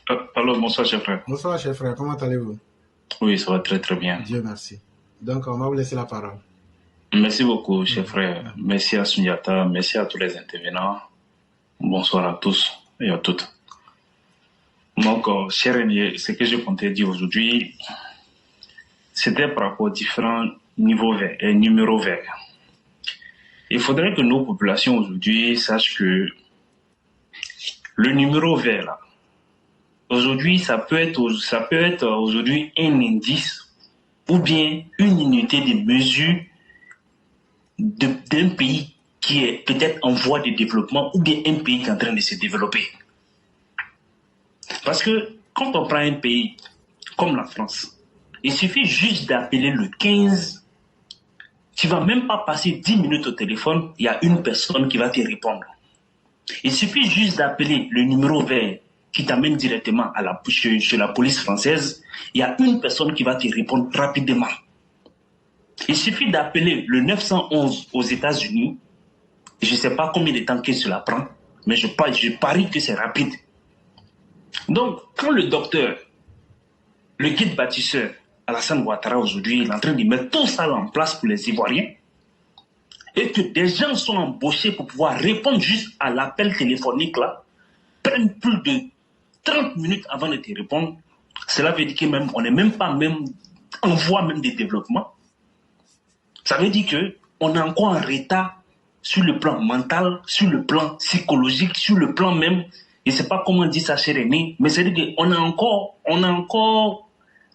Alors, bonsoir, cher frère. Bonsoir, cher frère, comment allez-vous? Oui, ça va très très bien. Dieu merci. Donc, on va vous laisser la parole. Merci beaucoup, cher frère. Merci à Sunyata, merci à tous les intervenants. Bonsoir à tous et à toutes. Donc, cher Aîné, ce que je comptais dire aujourd'hui, c'était par rapport aux différents niveaux verts et numéros verts. Il faudrait que nos populations aujourd'hui sachent que le numéro vert, là, aujourd'hui, ça peut être aujourd'hui un indice ou bien une unité de mesure d'un pays qui est peut-être en voie de développement ou bien un pays qui est en train de se développer. Parce que quand on prend un pays comme la France, il suffit juste d'appeler le 15, tu ne vas même pas passer 10 minutes au téléphone, il y a une personne qui va te répondre. Il suffit juste d'appeler le numéro vert qui t'amène directement chez la police française, il y a une personne qui va te répondre rapidement. Il suffit d'appeler le 911 aux États-Unis, je ne sais pas combien de temps que cela prend, mais je parie que c'est rapide. Donc, quand le docteur, le guide bâtisseur, Alassane Ouattara aujourd'hui, il est en train de mettre tout ça en place pour les Ivoiriens, et que des gens sont embauchés pour pouvoir répondre juste à l'appel téléphonique là, prennent plus de 30 minutes avant de te répondre, cela veut dire qu'on n'est même pas en voie même de développement. Ça veut dire qu'on est encore en retard sur le plan mental, sur le plan psychologique, sur le plan même, je ne sais pas comment dire ça chez René, mais c'est-à-dire qu'on a encore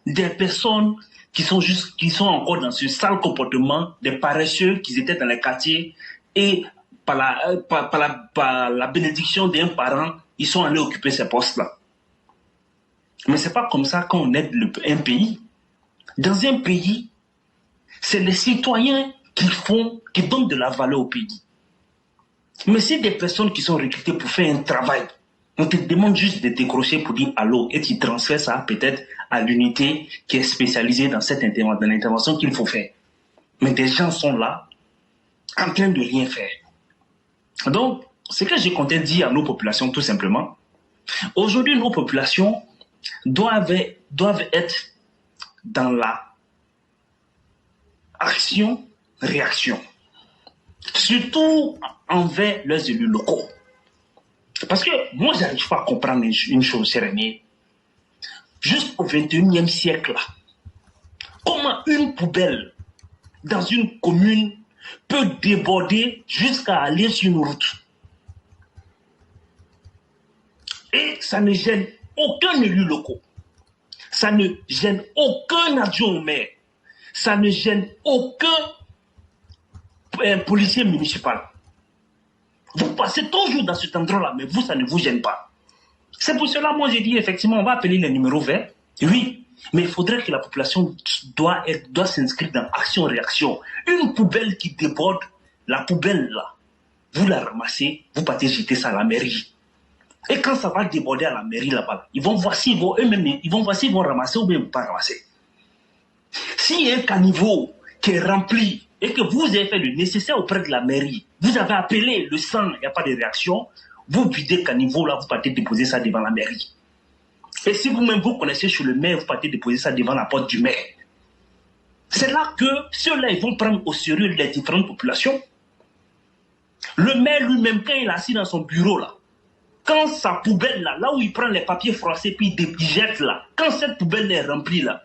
des personnes qui sont encore dans ce sale comportement, des paresseux qui étaient dans les quartiers et par la bénédiction d'un parent, ils sont allés occuper ces postes-là. Mais ce n'est pas comme ça qu'on aide un pays. Dans un pays, c'est les citoyens qui donnent de la valeur au pays. Mais c'est des personnes qui sont recrutées pour faire un travail. On te demande juste de décrocher pour dire allô et tu transfères ça peut-être à l'unité qui est spécialisée dans dans l'intervention qu'il faut faire. Mais des gens sont là en train de rien faire. Donc, ce que je comptais dire à nos populations tout simplement, aujourd'hui nos populations doivent être dans la action-réaction. Surtout envers leurs élus locaux. Parce que moi, je n'arrive pas à comprendre une chose, Sérénie. Jusqu'au 21e siècle, là, comment une poubelle dans une commune peut déborder jusqu'à aller sur une route. Et ça ne gêne aucun élu local. Ça ne gêne aucun adjoint au maire. Ça ne gêne aucun policier municipal. Vous passez toujours dans cet endroit-là, mais vous, ça ne vous gêne pas. C'est pour cela, moi, j'ai dit, effectivement, on va appeler les numéros verts. Oui, mais il faudrait que la population doit s'inscrire dans action-réaction. Une poubelle qui déborde, la poubelle, là, vous la ramassez, vous partez jeter ça à la mairie. Et quand ça va déborder à la mairie, là-bas, ils vont voir s'ils vont ramasser ou bien pas ramasser. S'il y a un caniveau qui est rempli et que vous avez fait le nécessaire auprès de la mairie, vous avez appelé le sang, il n'y a pas de réaction, vous videz le caniveau là, vous partez déposer ça devant la mairie. Et si vous-même vous connaissez sur le maire, vous partez déposer ça devant la porte du maire. C'est là que ceux-là, ils vont prendre au sérieux les différentes populations. Le maire lui-même, quand il est assis dans son bureau là, quand sa poubelle là où il prend les papiers froissés puis il jette là, quand cette poubelle est remplie là,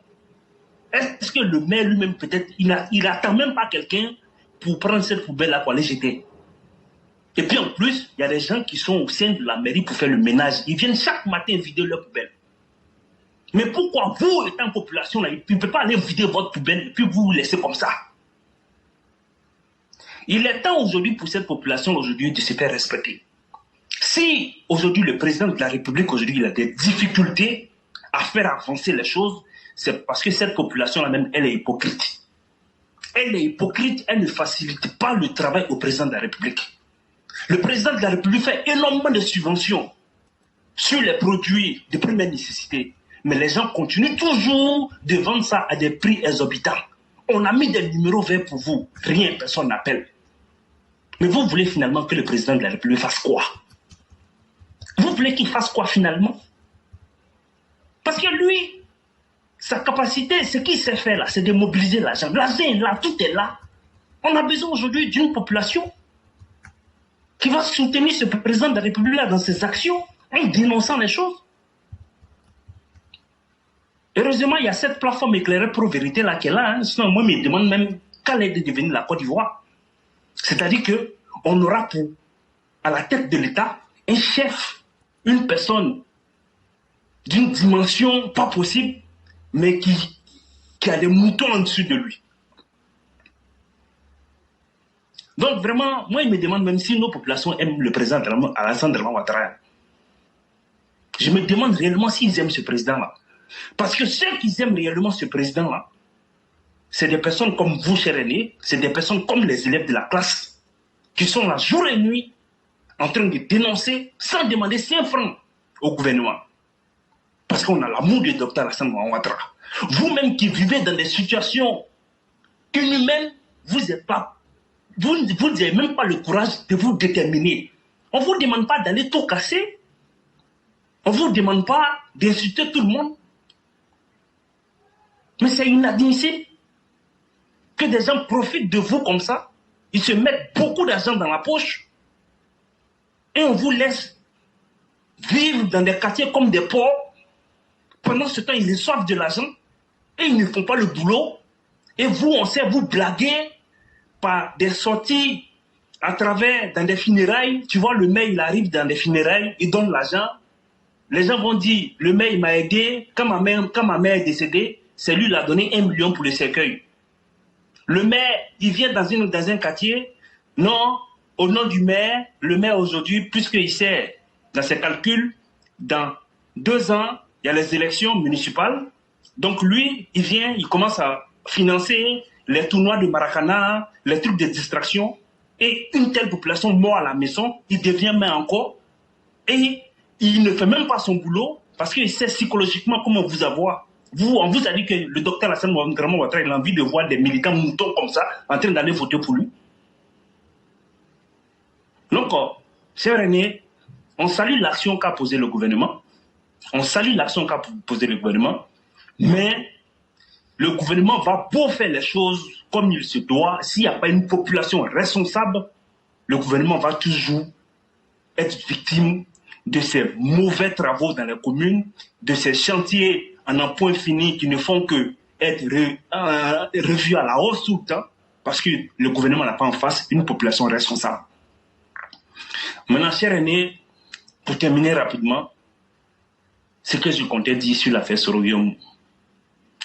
est-ce que le maire lui-même, peut-être, il n'attend même pas quelqu'un pour prendre cette poubelle-là pour aller jeter? Et puis en plus, il y a des gens qui sont au sein de la mairie pour faire le ménage. Ils viennent chaque matin vider leur poubelle. Mais pourquoi vous, étant population, là, il ne peut pas aller vider votre poubelle et puis vous laisser comme ça? Il est temps aujourd'hui pour cette population aujourd'hui de se faire respecter. Si aujourd'hui le président de la République aujourd'hui il a des difficultés à faire avancer les choses, c'est parce que cette population-là même, elle est hypocrite. Elle est hypocrite, elle ne facilite pas le travail au président de la République. Le président de la République fait énormément de subventions sur les produits de première nécessité. Mais les gens continuent toujours de vendre ça à des prix exorbitants. On a mis des numéros verts pour vous, rien, personne n'appelle. Mais vous voulez finalement que le président de la République fasse quoi? Vous voulez qu'il fasse quoi finalement? Parce que lui, sa capacité, ce qu'il sait faire là, c'est de mobiliser l'argent. L'argent est là, tout est là. On a besoin aujourd'hui d'une population qui va soutenir ce président de la République là dans ses actions en dénonçant les choses. Heureusement, il y a cette plateforme éclairée pro vérité là qui est là. Hein. Sinon, moi, je me demande même qu'elle est devenue la Côte d'Ivoire. C'est-à-dire qu'on aura pour, à la tête de l'État, un chef, une personne d'une dimension pas possible, mais qui a des moutons en dessous de lui. Donc vraiment, moi, il me demande même si nos populations aiment le président Alassane Dramane Ouattara. Je me demande réellement s'ils aiment ce président-là. Parce que ceux qui aiment réellement ce président-là, c'est des personnes comme vous, chers aînés, c'est des personnes comme les élèves de la classe, qui sont là jour et nuit, en train de dénoncer, sans demander 5 francs au gouvernement. Parce qu'on a l'amour du docteur Alassane Dramane Ouattara. Vous-même qui vivez dans des situations inhumaines, vous n'avez même pas le courage de vous déterminer. On ne vous demande pas d'aller tout casser. On ne vous demande pas d'insulter tout le monde. Mais c'est inadmissible que des gens profitent de vous comme ça. Ils se mettent beaucoup d'argent dans la poche. Et on vous laisse vivre dans des quartiers comme des porcs. Pendant ce temps, ils reçoivent de l'argent. Et ils ne font pas le boulot. Et vous, on sait vous blaguer par des sorties à travers, dans des funérailles. Tu vois, le maire, il arrive dans des funérailles, il donne l'argent. Les gens vont dire, le maire, il m'a aidé. Quand ma mère est décédée, c'est lui qui a donné 1 million pour le cercueil. Le maire, il vient dans un quartier. Non, au nom du maire, le maire aujourd'hui, puisqu'il sait, dans ses calculs, dans 2 ans, il y a les élections municipales. Donc lui, il vient, il commence à financer les tournois de Maracana, les trucs de distraction. Et une telle population mord à la maison, il devient maire encore. Et il ne fait même pas son boulot parce qu'il sait psychologiquement comment vous avoir. On vous a dit que le docteur Alassane Dramane Ouattara a envie de voir des militants moutons comme ça en train d'aller voter pour lui. Donc, cher René, on salue l'action qu'a posée le gouvernement. On salue l'action qu'a posée le gouvernement. Mais le gouvernement va beau faire les choses comme il se doit. S'il n'y a pas une population responsable, le gouvernement va toujours être victime de ces mauvais travaux dans les communes, de ces chantiers en un point fini qui ne font que être revus à la hausse tout le temps, parce que le gouvernement n'a pas en face une population responsable. Maintenant, cher aîné, pour terminer rapidement, ce que je comptais dire sur l'affaire Soro-Wiom,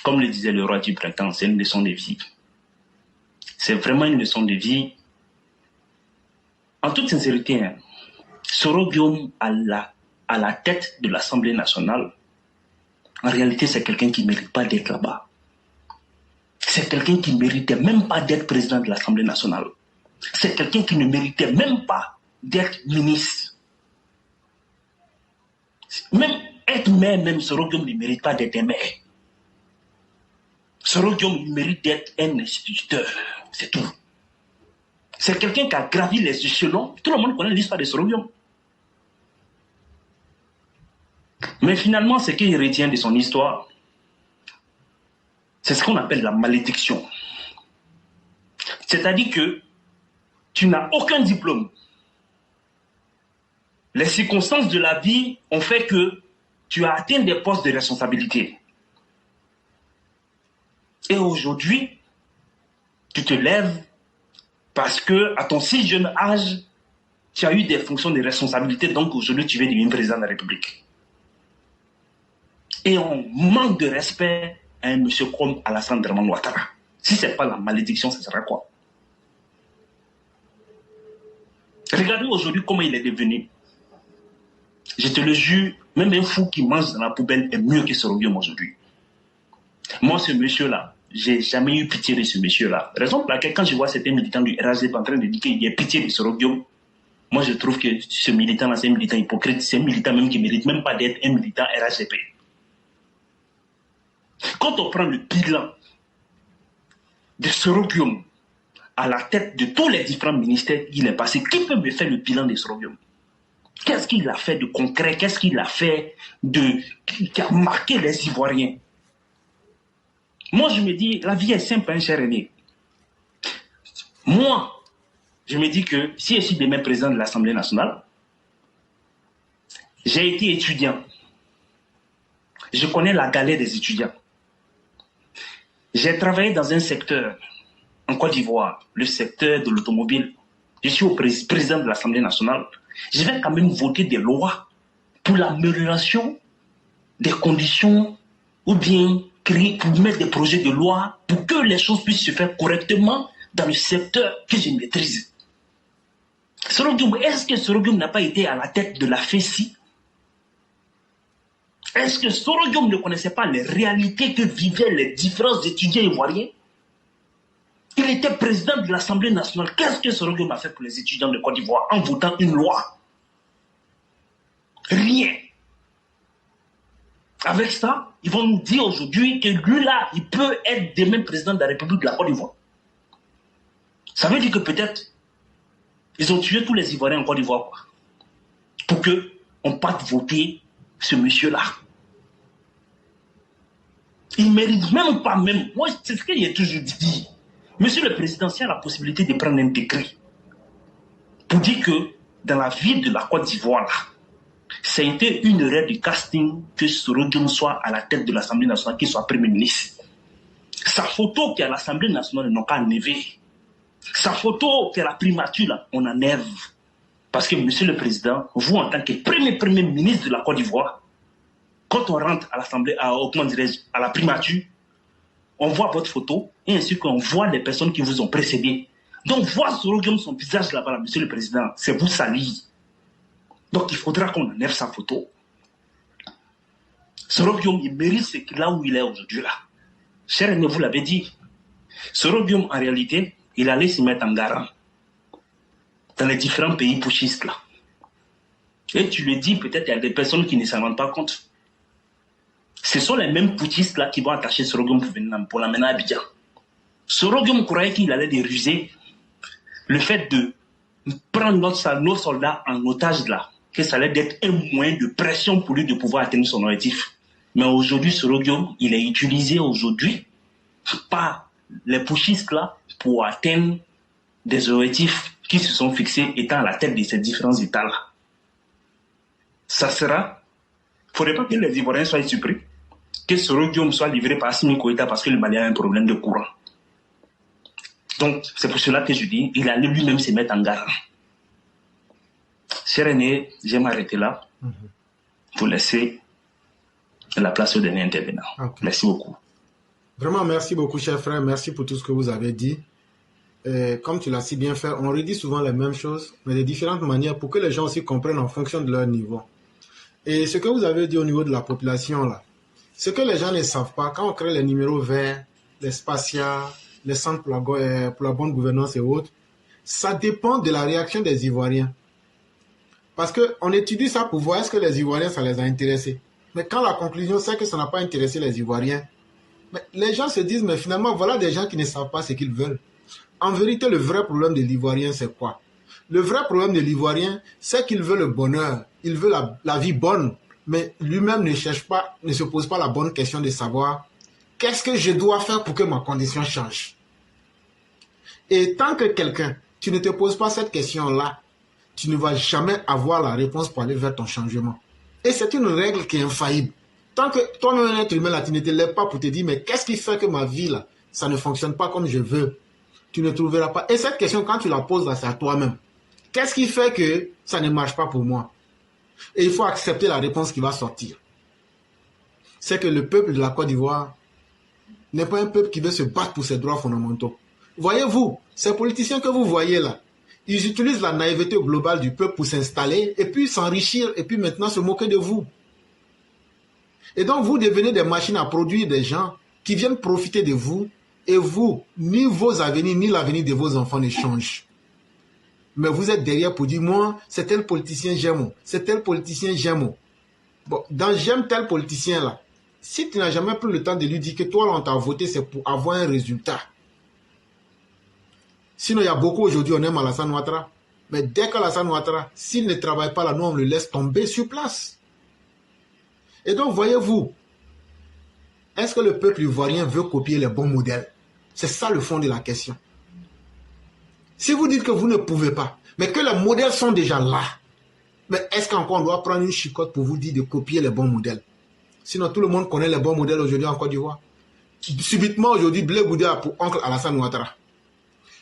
comme le disait le roi du printemps, c'est une leçon de vie. C'est vraiment une leçon de vie. En toute sincérité, hein, Soro-Wiom à la tête de l'Assemblée nationale, en réalité, c'est quelqu'un qui ne mérite pas d'être là-bas. C'est quelqu'un qui ne méritait même pas d'être président de l'Assemblée nationale. C'est quelqu'un qui ne méritait même pas d'être ministre. Même être maire, même Soro-Wiom ne mérite pas d'être un maire. Soro-Wiom mérite d'être un instituteur. C'est tout. C'est quelqu'un qui a gravi les échelons. Tout le monde connaît l'histoire de Soro-Wiom. Mais finalement, ce qu'il retient de son histoire, c'est ce qu'on appelle la malédiction. C'est-à-dire que tu n'as aucun diplôme. Les circonstances de la vie ont fait que tu as atteint des postes de responsabilité. Et aujourd'hui, tu te lèves parce que à ton si jeune âge, tu as eu des fonctions de responsabilité, donc aujourd'hui tu veux devenir président de la République. Et on manque de respect à un monsieur comme Alassane Dramane Ouattara. Si ce n'est pas la malédiction, ce sera quoi? Regardez aujourd'hui comment il est devenu. Je te le jure, même un fou qui mange dans la poubelle est mieux que Soro-Wiom aujourd'hui. Moi, ce monsieur-là, j'ai jamais eu pitié de ce monsieur-là. Raison pour laquelle, quand je vois certains militants du RHDP en train de dire qu'il y a pitié de Soro-Wiom, moi je trouve que ce militant-là, c'est un militant hypocrite, c'est un militant même qui ne mérite même pas d'être un militant RHDP. Quand on prend le bilan de Soro-Wiom à la tête de tous les différents ministères qu'il est passé, qui peut me faire le bilan de Soro-Wiom? Qu'est-ce qu'il a fait de concret? Qu'est-ce qu'il a fait qui a marqué les Ivoiriens? Moi, je me dis, la vie est simple, hein, cher aîné. Moi, je me dis que si je suis demain président de l'Assemblée nationale, j'ai été étudiant. Je connais la galère des étudiants. J'ai travaillé dans un secteur en Côte d'Ivoire, le secteur de l'automobile. Je suis au président de l'Assemblée nationale. Je vais quand même voter des lois pour l'amélioration des conditions ou bien créer, pour mettre des projets de loi pour que les choses puissent se faire correctement dans le secteur que je maîtrise. Est-ce que Soro n'a pas été à la tête de la FESI? Est-ce que Soro ne connaissait pas les réalités que vivaient les différents étudiants ivoiriens? Il était président de l'Assemblée nationale. Qu'est-ce que Soro a fait pour les étudiants de Côte d'Ivoire en votant une loi? Rien. Avec ça, ils vont nous dire aujourd'hui que lui-là, il peut être demain président de la République de la Côte d'Ivoire. Ça veut dire que peut-être, ils ont tué tous les Ivoiriens en Côte d'Ivoire pour qu'on parte voter ce monsieur-là. Il ne mérite même pas, moi, c'est ce qu'il a toujours dit. Monsieur le Président, s'il a la possibilité de prendre un décret pour dire que dans la ville de la Côte d'Ivoire, ça a été une erreur de casting que Soro soit à la tête de l'Assemblée nationale, qu'il soit Premier ministre. Sa photo qui est à l'Assemblée nationale, n'ont qu'à enlever. Sa photo qui est à la primature, là, on enlève. Parce que, Monsieur le Président, vous, en tant que premier ministre de la Côte d'Ivoire, quand on rentre à l'Assemblée, à la primature, on voit votre photo et ainsi qu'on voit les personnes qui vous ont précédé. Donc, voir Soro son visage là-bas, là, Monsieur le Président, c'est vous salir. Donc, il faudra qu'on enlève sa photo. Soro il mérite ce qu'il a où il est aujourd'hui là. Cher aîné, vous l'avez dit. Soro en réalité, il allait se mettre en garant dans les différents pays putschistes là. Et tu lui dis, peut-être il y a des personnes qui ne s'en rendent pas compte. Ce sont les mêmes putschistes là qui vont attacher Soro pour l'amener à Abidjan. Soro croyait qu'il allait déruser le fait de prendre nos soldats en otage là, que ça allait être un moyen de pression pour lui de pouvoir atteindre son objectif. Mais aujourd'hui, Soro il est utilisé aujourd'hui par les putschistes là pour atteindre des objectifs qui se sont fixés étant à la tête de ces différents États là. Ça sera, il ne faudrait pas que les Ivoiriens soient surpris que Soro soit livré par Assimi Goïta parce que le Mali a un problème de courant. Donc, c'est pour cela que je dis, il allait lui-même se mettre en garde. Cher aîné, je vais m'arrêter là pour laisser la place au dernier intervenant. Okay. Merci beaucoup. Vraiment, merci beaucoup, cher frère. Merci pour tout ce que vous avez dit. Comme tu l'as si bien fait, on redit souvent les mêmes choses, mais de différentes manières pour que les gens aussi comprennent en fonction de leur niveau. Et ce que vous avez dit au niveau de la population, là, ce que les gens ne savent pas, quand on crée les numéros verts, les SPACIA, les centres pour la bonne gouvernance et autres, ça dépend de la réaction des Ivoiriens. Parce qu'on étudie ça pour voir est-ce que les Ivoiriens, ça les a intéressés. Mais quand la conclusion, c'est que ça n'a pas intéressé les Ivoiriens, mais les gens se disent, mais finalement, voilà des gens qui ne savent pas ce qu'ils veulent. En vérité, le vrai problème de l'Ivoirien, c'est quoi? Le vrai problème de l'Ivoirien, c'est qu'il veut le bonheur, il veut la vie bonne, mais lui-même ne se pose pas la bonne question de savoir qu'est-ce que je dois faire pour que ma condition change. Et tant que quelqu'un, tu ne te poses pas cette question-là, tu ne vas jamais avoir la réponse pour aller vers ton changement. Et c'est une règle qui est infaillible. Tant que toi-même, un être humain, là, tu ne te lèves pas pour te dire, mais qu'est-ce qui fait que ma vie, là, ça ne fonctionne pas comme je veux? Tu ne trouveras pas. Et cette question, quand tu la poses, là, c'est à toi-même. Qu'est-ce qui fait que ça ne marche pas pour moi? Et il faut accepter la réponse qui va sortir. C'est que le peuple de la Côte d'Ivoire n'est pas un peuple qui veut se battre pour ses droits fondamentaux. Voyez-vous, ces politiciens que vous voyez là, ils utilisent la naïveté globale du peuple pour s'installer et puis s'enrichir et puis maintenant se moquer de vous. Et donc vous devenez des machines à produire des gens qui viennent profiter de vous et vous, ni vos avenirs ni l'avenir de vos enfants ne changent. Mais vous êtes derrière pour dire, moi, c'est tel politicien j'aime, c'est tel politicien j'aime. Bon, dans j'aime tel politicien là, si tu n'as jamais pris le temps de lui dire que toi là on t'a voté, c'est pour avoir un résultat. Sinon il y a beaucoup aujourd'hui, on aime Alassane Ouattara. Mais dès qu'Alassane Ouattara, s'il ne travaille pas là, nous on le laisse tomber sur place. Et donc, voyez-vous, est-ce que le peuple ivoirien veut copier les bons modèles? C'est ça le fond de la question. Si vous dites que vous ne pouvez pas, mais que les modèles sont déjà là, mais est-ce qu'encore on doit prendre une chicotte pour vous dire de copier les bons modèles? Sinon, tout le monde connaît les bons modèles aujourd'hui en Côte d'Ivoire. Subitement, aujourd'hui, Blé Goudé a pour oncle Alassane Ouattara.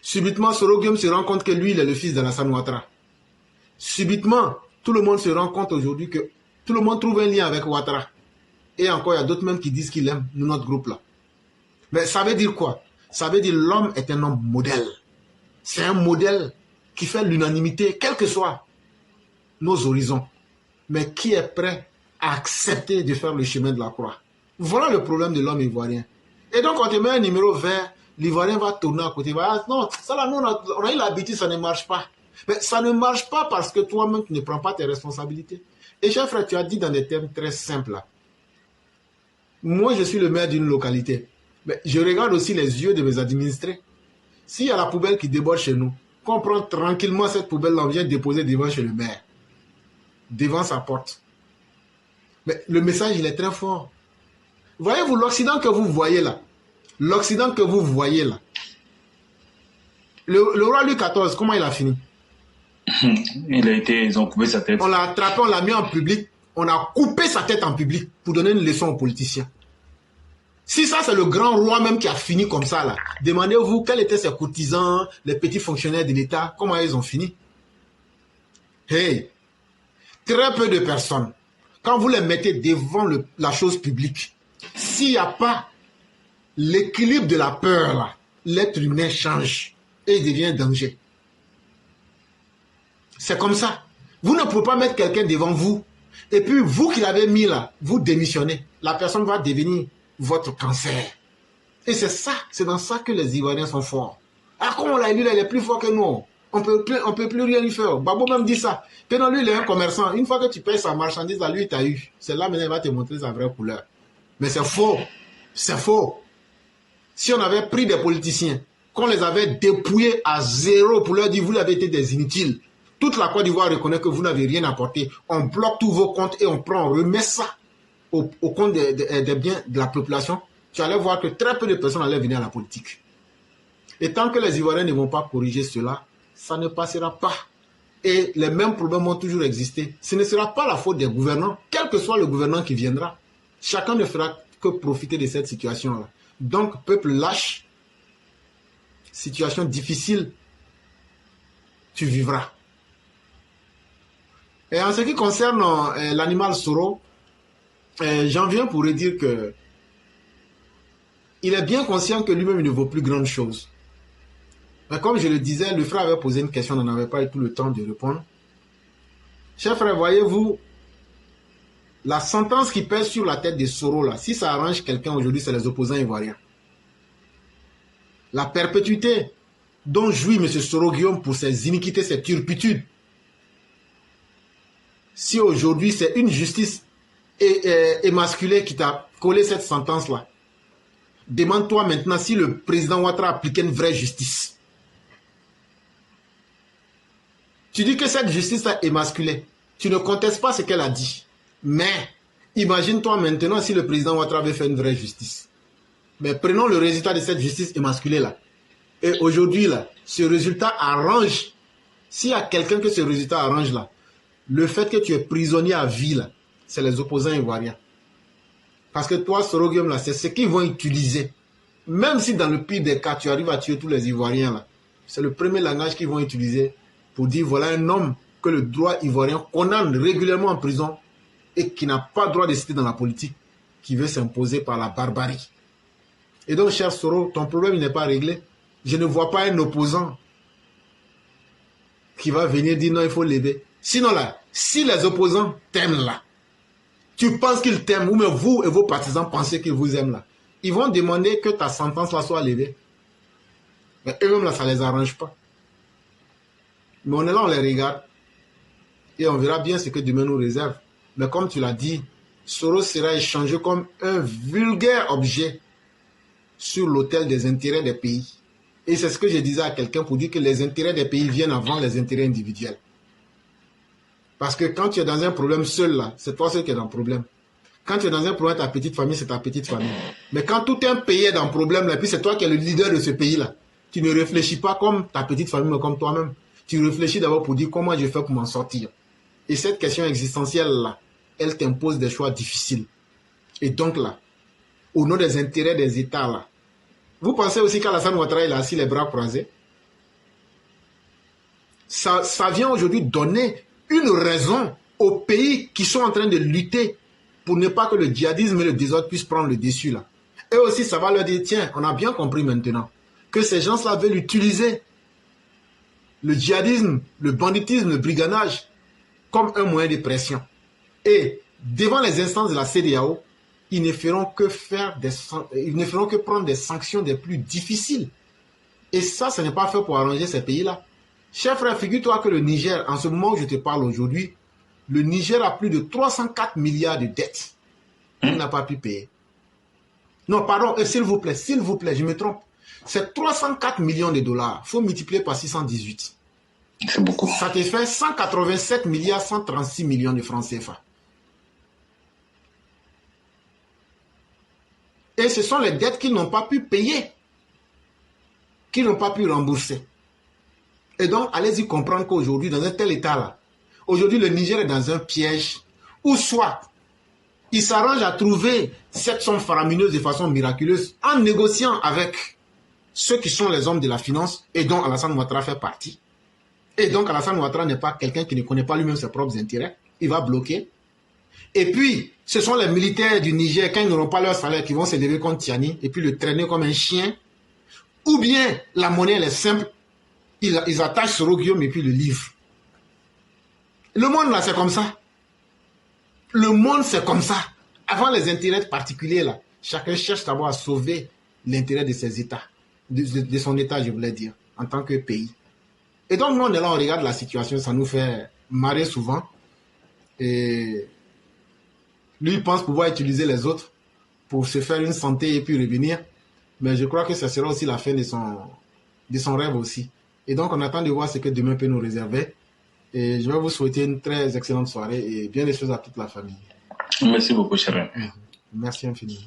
Subitement, Soro Guillaume se rend compte que lui, il est le fils d'Alassane Ouattara. Subitement, tout le monde se rend compte aujourd'hui que tout le monde trouve un lien avec Ouattara. Et encore, il y a d'autres même qui disent qu'il aime notre groupe là. Mais ça veut dire quoi? Ça veut dire l'homme est un homme modèle. C'est un modèle qui fait l'unanimité, quels que soient nos horizons. Mais qui est prêt à accepter de faire le chemin de la croix? Voilà le problème de l'homme ivoirien. Et donc, quand tu mets un numéro vert, l'Ivoirien va tourner à côté. Il va dire, non, ça là, nous, on a eu l'habitude, ça ne marche pas. Mais ça ne marche pas parce que toi-même, tu ne prends pas tes responsabilités. Et cher frère, tu as dit dans des termes très simples là. Moi, je suis le maire d'une localité. Mais je regarde aussi les yeux de mes administrés. S'il y a la poubelle qui déborde chez nous, qu'on prend tranquillement cette poubelle-là, on vient déposer devant chez le maire. Devant sa porte. Mais le message, il est très fort. Voyez-vous, l'Occident que vous voyez là, l'Occident que vous voyez là, le roi Louis XIV, comment il a fini? Ils ont coupé sa tête. On l'a attrapé, on l'a mis en public, on a coupé sa tête en public pour donner une leçon aux politiciens. Si ça, c'est le grand roi même qui a fini comme ça là, demandez-vous quels étaient ses courtisans, les petits fonctionnaires de l'État, comment ils ont fini? Hey, très peu de personnes, quand vous les mettez devant la chose publique, s'il n'y a pas l'équilibre de la peur, là, l'être humain change et il devient danger. C'est comme ça. Vous ne pouvez pas mettre quelqu'un devant vous et puis vous qui l'avez mis là, vous démissionnez. La personne va devenir votre cancer. Et c'est ça, c'est dans ça que les Ivoiriens sont forts. Ah, comme on l'a élu là, il est plus fort que nous. On peut plus rien lui faire. Babo même dit ça. Que non, lui, il est un commerçant. Une fois que tu payes sa marchandise, là, lui, il t'a eu. C'est là maintenant, il va te montrer sa vraie couleur. Mais c'est faux. C'est faux. Si on avait pris des politiciens, qu'on les avait dépouillés à zéro pour leur dire, vous avez été des inutiles. Toute la Côte d'Ivoire reconnaît que vous n'avez rien apporté. On bloque tous vos comptes et on remet ça au compte des biens de la population. Tu allais voir que très peu de personnes allaient venir à la politique. Et tant que les Ivoiriens ne vont pas corriger cela, ça ne passera pas. Et les mêmes problèmes vont toujours exister. Ce ne sera pas la faute des gouvernants, quel que soit le gouvernant qui viendra. Chacun ne fera que profiter de cette situation-là. Donc, peuple lâche, situation difficile, tu vivras. Et en ce qui concerne l'animal Soro, j'en viens pour dire que il est bien conscient que lui-même ne vaut plus grande chose. Mais comme je le disais, le frère avait posé une question, on n'en avait pas eu tout le temps de répondre. Cher frère, voyez-vous, la sentence qui pèse sur la tête de Soro, là, si ça arrange quelqu'un aujourd'hui, c'est les opposants ivoiriens. La perpétuité dont jouit M. Soro Guillaume pour ses iniquités, ses turpitudes. Si aujourd'hui c'est une justice émasculée qui t'a collé cette sentence-là, demande-toi maintenant si le président Ouattara appliquait une vraie justice. Tu dis que cette justice-là est émasculée. Tu ne contestes pas ce qu'elle a dit. Mais imagine-toi maintenant si le président Ouattara avait fait une vraie justice. Mais prenons le résultat de cette justice émasculée-là. Et aujourd'hui, là, ce résultat arrange. S'il y a quelqu'un que ce résultat arrange là, le fait que tu es prisonnier à vie, là, c'est les opposants ivoiriens. Parce que toi, Soro Guillaume, là, c'est ce qu'ils vont utiliser. Même si dans le pire des cas, tu arrives à tuer tous les Ivoiriens, là, c'est le premier langage qu'ils vont utiliser pour dire voilà un homme que le droit ivoirien condamne régulièrement en prison et qui n'a pas le droit de citer dans la politique, qui veut s'imposer par la barbarie. Et donc, cher Soro, ton problème n'est pas réglé. Je ne vois pas un opposant qui va venir dire non, il faut lever. Sinon là, si les opposants t'aiment là, tu penses qu'ils t'aiment, ou même vous et vos partisans pensez qu'ils vous aiment là, ils vont demander que ta sentence là soit levée. Mais eux-mêmes là, ça ne les arrange pas. Mais on est là, on les regarde. Et on verra bien ce que demain nous réserve. Mais comme tu l'as dit, Soro sera échangé comme un vulgaire objet sur l'autel des intérêts des pays. Et c'est ce que je disais à quelqu'un pour dire que les intérêts des pays viennent avant les intérêts individuels. Parce que quand tu es dans un problème seul, là, c'est toi seul qui es dans le problème. Quand tu es dans un problème, ta petite famille, c'est ta petite famille. Mais quand tout un pays est dans le problème, là, puis c'est toi qui es le leader de ce pays-là, tu ne réfléchis pas comme ta petite famille, mais comme toi-même. Tu réfléchis d'abord pour dire comment je fais pour m'en sortir. Et cette question existentielle-là, elle t'impose des choix difficiles. Et donc là, au nom des intérêts des États, là, vous pensez aussi qu'Alassane Ouattara, il a assis les bras croisés? Ça vient aujourd'hui donner une raison aux pays qui sont en train de lutter pour ne pas que le djihadisme et le désordre puissent prendre le dessus là. Et aussi, ça va leur dire, tiens, on a bien compris maintenant que ces gens-là veulent utiliser le djihadisme, le banditisme, le brigandage comme un moyen de pression. Et devant les instances de la CEDEAO, ils ne feront que prendre des sanctions des plus difficiles. Et ça, ce n'est pas fait pour arranger ces pays-là. Cher frère, figure-toi que le Niger, en ce moment où je te parle aujourd'hui, le Niger a plus de 304 milliards de dettes. Il n'a pas pu payer. Non, pardon, s'il vous plaît, je me trompe. C'est 304 millions de dollars. Il faut multiplier par 618. C'est beaucoup. Ça te fait 187 milliards 136 millions de francs CFA. Et ce sont les dettes qu'ils n'ont pas pu payer, qu'ils n'ont pas pu rembourser. Et donc, allez-y comprendre qu'aujourd'hui, dans un tel état-là, aujourd'hui, le Niger est dans un piège où soit il s'arrange à trouver cette somme faramineuse de façon miraculeuse en négociant avec ceux qui sont les hommes de la finance et dont Alassane Ouattara fait partie. Et donc, Alassane Ouattara n'est pas quelqu'un qui ne connaît pas lui-même ses propres intérêts. Il va bloquer. Et puis, ce sont les militaires du Niger, quand ils n'auront pas leur salaire, qui vont se lever contre Tiani et puis le traîner comme un chien. Ou bien, la monnaie, elle est simple. Ils attachent Soro Guillaume et puis le livrent. Le monde, là, c'est comme ça. Le monde, c'est comme ça. Avant les intérêts particuliers, là, chacun cherche d'abord à sauver l'intérêt de ses États. De son État, je voulais dire, en tant que pays. Et donc, nous, on est là, on regarde la situation, ça nous fait marrer souvent. Et lui, il pense pouvoir utiliser les autres pour se faire une santé et puis revenir. Mais je crois que ça sera aussi la fin de son rêve aussi. Et donc, on attend de voir ce que demain peut nous réserver. Et je vais vous souhaiter une très excellente soirée et bien des choses à toute la famille. Merci beaucoup, cher. Merci infiniment.